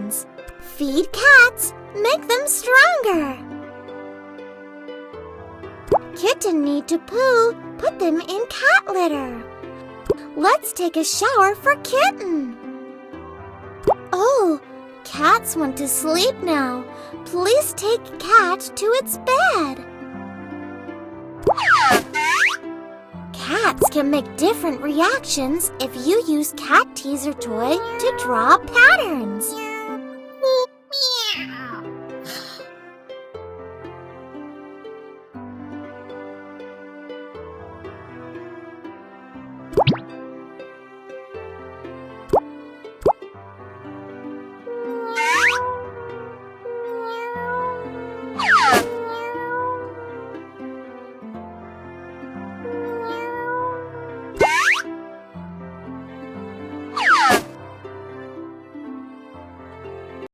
patterns. Feed cats, make them stronger. Kitten need to poo, put them in cat litter. Let's take a shower for kitten. Oh, cats want to sleep now. Please take cat to its bed. Cats can make different reactions if you use cat teaser toy to draw patterns.